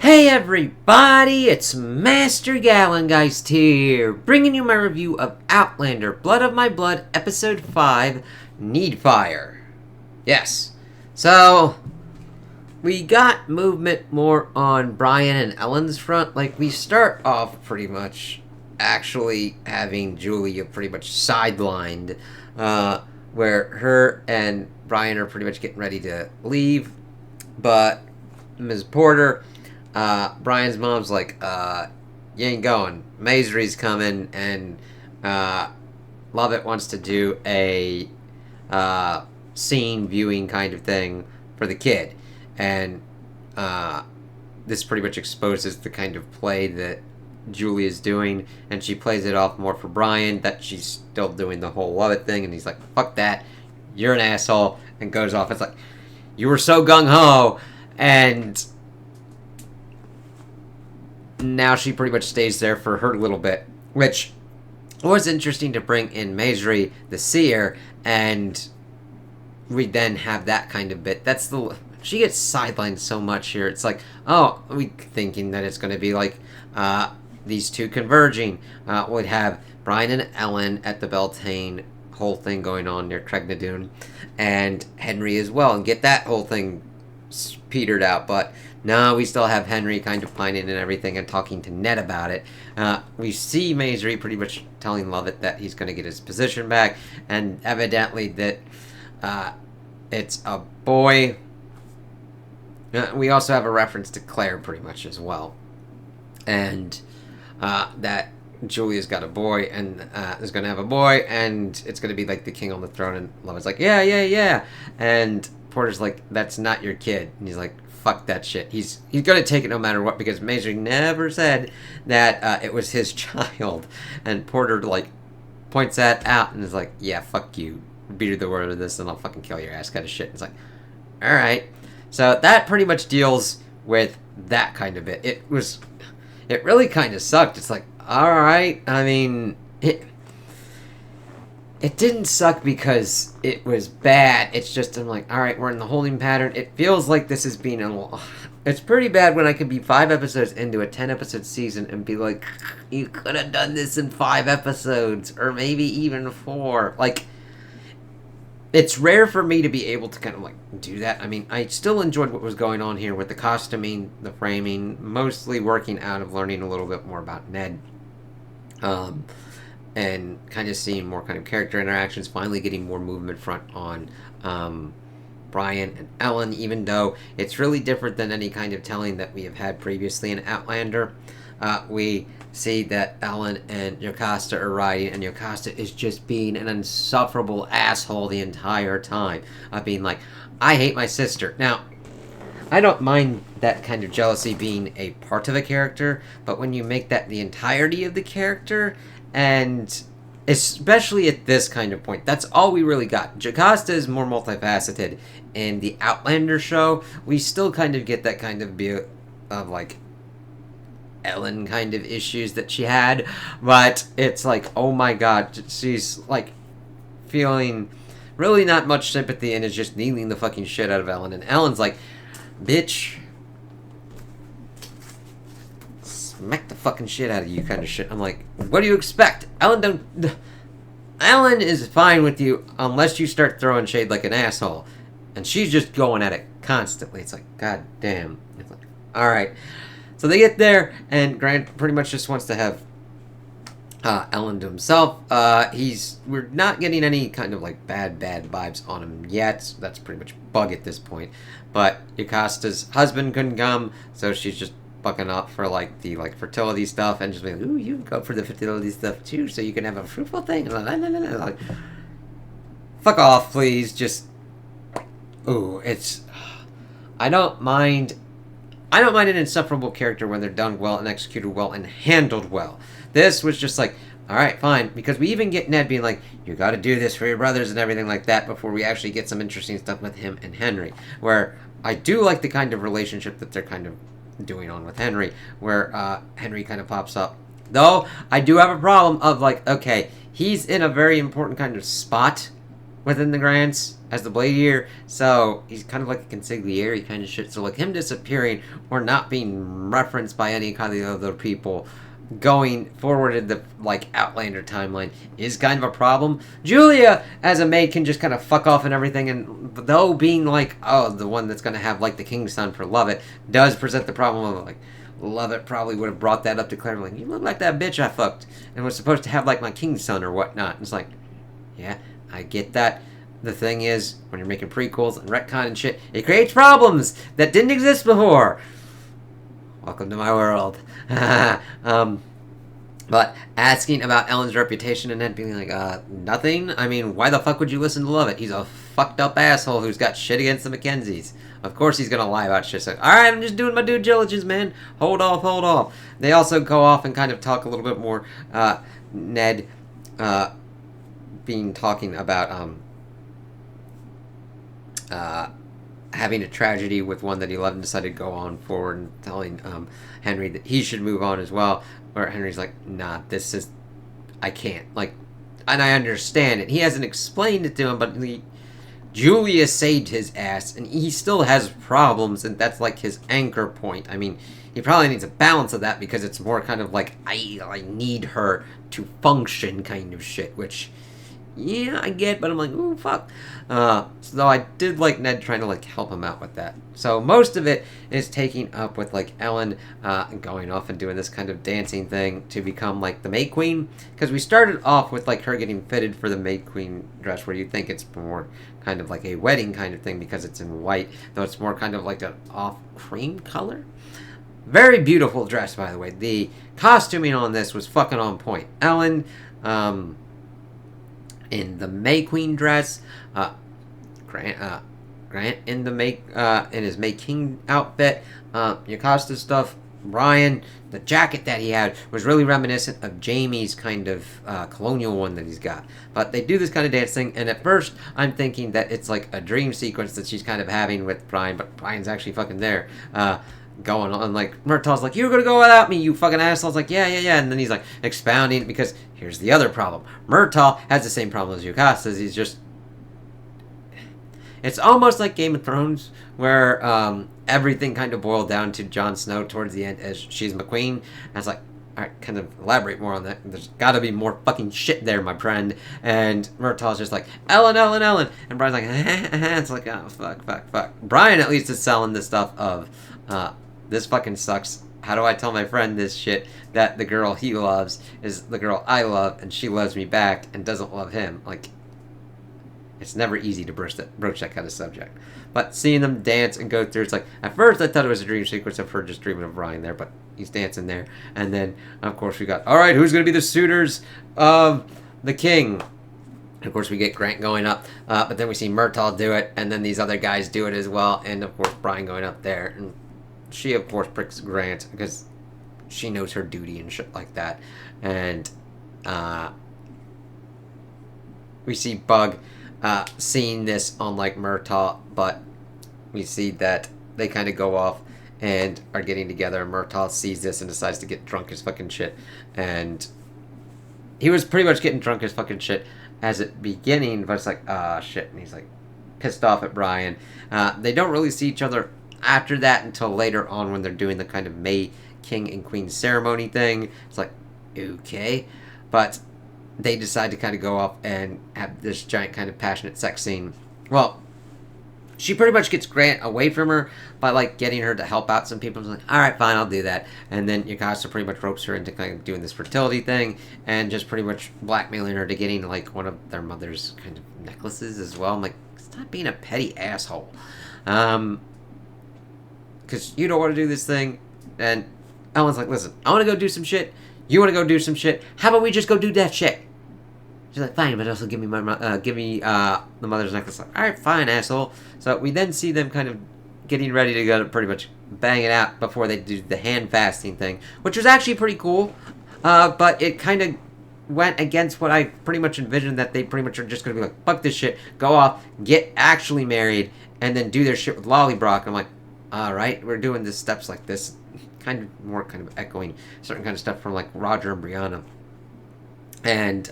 Hey everybody, it's Master Gallengeist here, bringing you my review of Outlander, Blood of My Blood, Episode 5, Needfire. Yes, so, we got movement more on Brian and Ellen's front. Like, we start off pretty much actually having Julia pretty much sidelined, where her and Brian are pretty much getting ready to leave, but Ms. Porter, Brian's mom's like, you ain't going. Maisry's coming, and Lovett wants to do a scene viewing kind of thing for the kid. And this pretty much exposes the kind of play that Julia's doing, and she plays it off more for Brian, that she's still doing the whole Lovett thing, and he's like, fuck that, you're an asshole, and goes off. It's like, you were so gung-ho, and now she pretty much stays there for her little bit, which was interesting to bring in Maisry, the seer, and we then have that kind of bit. That's the she gets sidelined so much here. It's like, oh, we thinking that it's going to be like these two converging. We'd have Brian and Ellen at the Beltane whole thing going on near Cregnadoon, and Henry as well, and get that whole thing petered out. But no, we still have Henry kind of pining and everything and talking to Ned about it. We see Maisry pretty much telling Lovett that he's going to get his position back, and evidently that it's a boy. We also have a reference to Claire pretty much as well. And that Julia's got a boy, and is going to have a boy, and it's going to be like the king on the throne, and Lovett's like, yeah. And Porter's like, that's not your kid. And he's like, fuck that shit. He's going to take it no matter what, because Maisry never said that it was his child. And Porter, like, points that out and is like, yeah, fuck you. Beat the word of this, and I'll fucking kill your ass kind of shit. It's like, alright. So that pretty much deals with that kind of bit. It really kind of sucked. It's like, alright. I mean, it didn't suck because it was bad. It's just, I'm like, alright, we're in the holding pattern. It feels like this is being it's pretty bad when I could be 5 episodes into a 10-episode season and be like, you could have done this in 5 episodes, or maybe even 4. Like, it's rare for me to be able to kind of, like, do that. I mean, I still enjoyed what was going on here with the costuming, the framing, mostly working out of learning a little bit more about Ned. And kind of seeing more kind of character interactions, finally getting more movement front on Brian and Ellen, even though it's really different than any kind of telling that we have had previously in Outlander. We see that Ellen and Yocasta are riding, and Yocasta is just being an insufferable asshole the entire time. Being like, I hate my sister. Now, I don't mind that kind of jealousy being a part of a character, but when you make that the entirety of the character, and especially at this kind of point, that's all we really got. Jocasta is more multifaceted. In the Outlander show, we still kind of get that kind of bit of, like, Ellen kind of issues that she had, but it's like, oh my god, she's, like, feeling really not much sympathy and is just kneeling the fucking shit out of Ellen, and Ellen's like, bitch, smack the fucking shit out of you kind of shit. I'm like, what do you expect? Ellen is fine with you unless you start throwing shade like an asshole. And she's just going at it constantly. It's like, god damn. It's like, alright. So they get there, and Grant pretty much just wants to have Ellen to himself. We're not getting any kind of, like, bad vibes on him yet. That's pretty much bug at this point. But Yocasta's husband couldn't come, so she's just bucking up for, like, the, like, fertility stuff, and just being like, ooh, you go for the fertility stuff too, so you can have a fruitful thing. Like, fuck off, please. Just, ooh, I don't mind an insufferable character when they're done well and executed well and handled well. This was just like, alright, fine, because we even get Ned being like, you gotta do this for your brothers and everything like that before we actually get some interesting stuff with him and Henry, where I do like the kind of relationship that they're kind of doing on with Henry, where Henry kind of pops up. Though, I do have a problem of, like, okay, he's in a very important kind of spot within the Grants as the Blade Eater, so he's kind of like a consigliere kind of shit. So like him disappearing or not being referenced by any kind of other people going forward in the like Outlander timeline is kind of a problem. Julia as a maid can just kind of fuck off and everything, and though being like the one that's gonna have like the king's son for Lovett does present the problem of like Lovett probably would have brought that up to Claire, like, you look like that bitch I fucked and was supposed to have like my king's son or whatnot. And it's like, yeah, I get that. The thing is, when you're making prequels and retcon and shit, it creates problems that didn't exist before. Welcome to my world. But asking about Ellen's reputation and then being like, nothing? I mean, why the fuck would you listen to Lovett? He's a fucked up asshole who's got shit against the Mackenzies. Of course he's gonna lie about shit. So, alright, I'm just doing my due diligence, man. Hold off. They also go off and kind of talk a little bit more. Ned, talking about, having a tragedy with one that he loved and decided to go on forward and telling Henry that he should move on as well. Where Henry's like, nah, I can't. Like, and I understand it. He hasn't explained it to him, but Julia saved his ass, and he still has problems, and that's like his anchor point. I mean, he probably needs a balance of that because it's more kind of like, I need her to function kind of shit, which... yeah, I get, but I'm like, ooh, fuck. So I did like Ned trying to like help him out with that. So most of it is taking up with like Ellen going off and doing this kind of dancing thing to become like the Maid Queen. Because we started off with like her getting fitted for the Maid Queen dress, where you think it's more kind of like a wedding kind of thing because it's in white, though it's more kind of like an off cream color. Very beautiful dress, by the way. The costuming on this was fucking on point. Ellen, in the May Queen dress, Grant in the in his May King outfit, Yocasta stuff. Brian, the jacket that he had was really reminiscent of Jamie's kind of colonial one that he's got. But they do this kind of dance thing, and at first I'm thinking that it's like a dream sequence that she's kind of having with Brian, but Brian's actually fucking there. Going on, like, Murtaugh's like, you're gonna go without me, you fucking asshole's like, yeah, and then he's like, expounding, because here's the other problem. Murtaugh has the same problem as Yocasta, he's just, it's almost like Game of Thrones, where, everything kind of boiled down to Jon Snow towards the end as she's McQueen, and I was like, alright, kind of elaborate more on that, there's gotta be more fucking shit there, my friend, and Murtaugh's just like, Ellen, and Brian's like, it's like, oh, fuck. Brian at least is selling the stuff of, this fucking sucks. How do I tell my friend this shit that the girl he loves is the girl I love and she loves me back and doesn't love him? Like, it's never easy to broach that kind of subject. But seeing them dance and go through, it's like, at first I thought it was a dream sequence of her just dreaming of Brian there, but he's dancing there. And then, of course, we got, alright, who's going to be the suitors of the king? And of course, we get Grant going up, but then we see Murtaugh do it, and then these other guys do it as well, and of course, Brian going up there. And she, of course, pricks Grant because she knows her duty and shit like that. And we see Bug seeing this on, like, Murtaugh, but we see that they kind of go off and are getting together, and Murtaugh sees this and decides to get drunk as fucking shit. And he was pretty much getting drunk as fucking shit as it beginning, but it's like, shit, and he's, like, pissed off at Brian. They don't really see each other after that until later on when they're doing the kind of May King and Queen ceremony thing. It's like, okay. But they decide to kind of go off and have this giant kind of passionate sex scene. Well, she pretty much gets Grant away from her by, like, getting her to help out some people. It's like, alright, fine, I'll do that. And then Yocasta pretty much ropes her into kind of doing this fertility thing and just pretty much blackmailing her to getting, like, one of their mother's kind of necklaces as well. I'm like, stop being a petty asshole. Because you don't want to do this thing. And Ellen's like, listen, I want to go do some shit. You want to go do some shit. How about we just go do that shit? She's like, fine, but also give me the mother's necklace. Like, alright, fine, asshole. So we then see them kind of getting ready to go to pretty much bang it out before they do the hand fasting thing, which was actually pretty cool. But it kind of went against what I pretty much envisioned, that they pretty much are just going to be like, fuck this shit, go off, get actually married, and then do their shit with Lollybrock. I'm like, alright, we're doing the steps like this. Kind of echoing certain kind of stuff from, like, Roger and Brianna. And,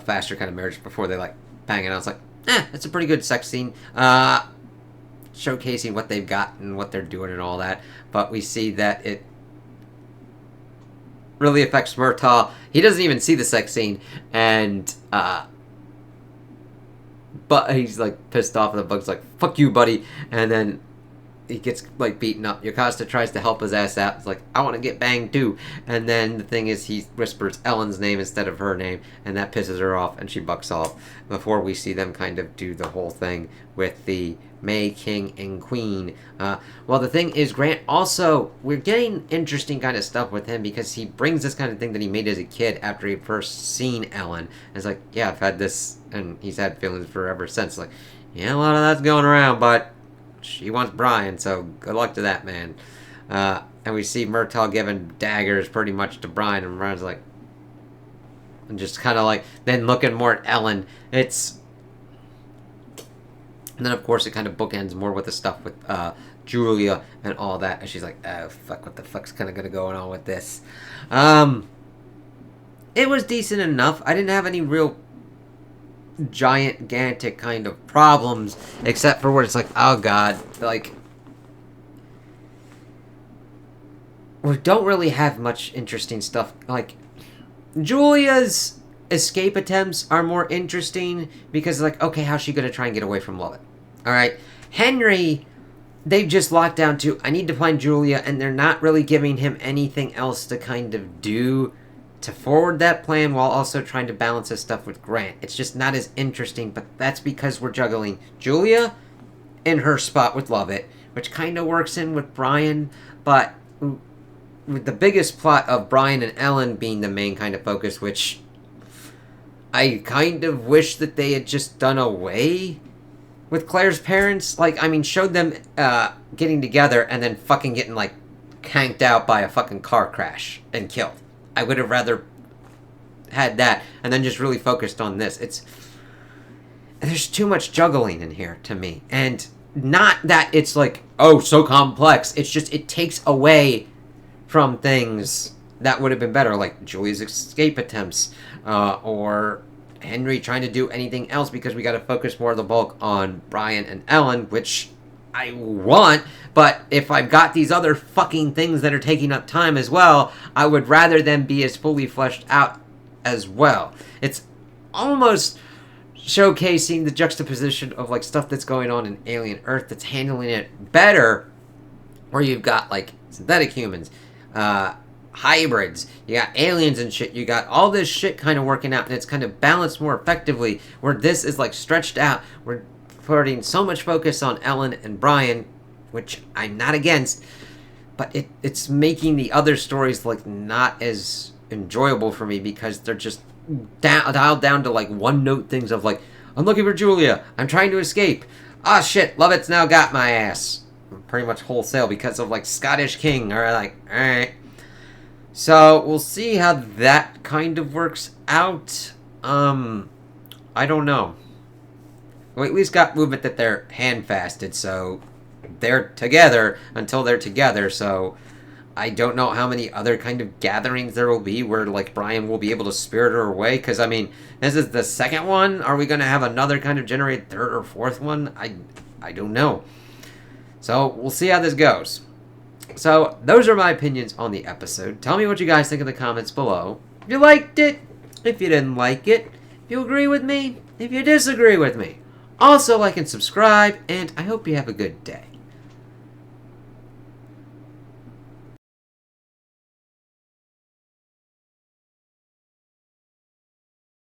faster kind of marriage before they, like, banging. I was like, it's a pretty good sex scene. Showcasing what they've got and what they're doing and all that. But we see that it really affects Murtaugh. He doesn't even see the sex scene, and but he's like pissed off, and the bug's like, "Fuck you, buddy," and then he gets like beaten up. Yokasta tries to help his ass out. It's like, I want to get banged too. And then the thing is, he whispers Ellen's name instead of her name, and that pisses her off, and she bucks off. Before we see them kind of do the whole thing with the May, King, and Queen. Well, the thing is, Grant also, we're getting interesting kind of stuff with him because he brings this kind of thing that he made as a kid after he first seen Ellen. And it's like, yeah, I've had this, and he's had feelings for ever since. Like, yeah, a lot of that's going around, but she wants Brian, so good luck to that man. And we see Murtaugh giving daggers pretty much to Brian, and Brian's like, and just kind of like, then looking more at Ellen. And then of course it kind of bookends more with the stuff with Julia and all that, and she's like, oh fuck, what the fuck's kind of gonna go on with this? It was decent enough. I didn't have any real gigantic kind of problems, except for where it's like, oh god, like, we don't really have much interesting stuff. Like, Julia's escape attempts are more interesting because, like, okay, how's she gonna try and get away from Lovett? Alright, Henry, they've just locked down to, I need to find Julia, and they're not really giving him anything else to kind of do to forward that plan while also trying to balance his stuff with Grant. It's just not as interesting, but that's because we're juggling Julia in her spot with Lovett, which kind of works in with Brian, but with the biggest plot of Brian and Ellen being the main kind of focus, which I kind of wish that they had just done away with Claire's parents. Like, I mean, showed them getting together and then fucking getting, like, canked out by a fucking car crash and killed. I would have rather had that and then just really focused on this. There's too much juggling in here to me. And not that it's like, oh, so complex. It's just, it takes away from things that would have been better, like Julia's escape attempts, or Henry trying to do anything else, because we got to focus more of the bulk on Brian and Ellen, which I want, but if I've got these other fucking things that are taking up time as well, I would rather them be as fully fleshed out as well. It's almost showcasing the juxtaposition of, like, stuff that's going on in Alien Earth that's handling it better, where you've got, like, synthetic humans, hybrids, you got aliens and shit, you got all this shit kind of working out, and it's kind of balanced more effectively, where this is, like, stretched out. We're putting so much focus on Ellen and Brian, which I'm not against, but it's making the other stories, like, not as enjoyable for me, because they're just dialed down to, like, one-note things of, like, I'm looking for Julia, I'm trying to escape, ah shit, Lovett's now got my ass, pretty much wholesale, because of, like, Scottish King, or, like, alright. So, we'll see how that kind of works out. I don't know. We at least got movement that they're hand-fasted, so they're together until they're together, so I don't know how many other kind of gatherings there will be where, like, Brian will be able to spirit her away, because, I mean, this is the second one. Are we going to have another kind of generated third or fourth one? I don't know. So, we'll see how this goes. So, those are my opinions on the episode. Tell me what you guys think in the comments below. If you liked it, if you didn't like it, if you agree with me, if you disagree with me. Also, like and subscribe, and I hope you have a good day.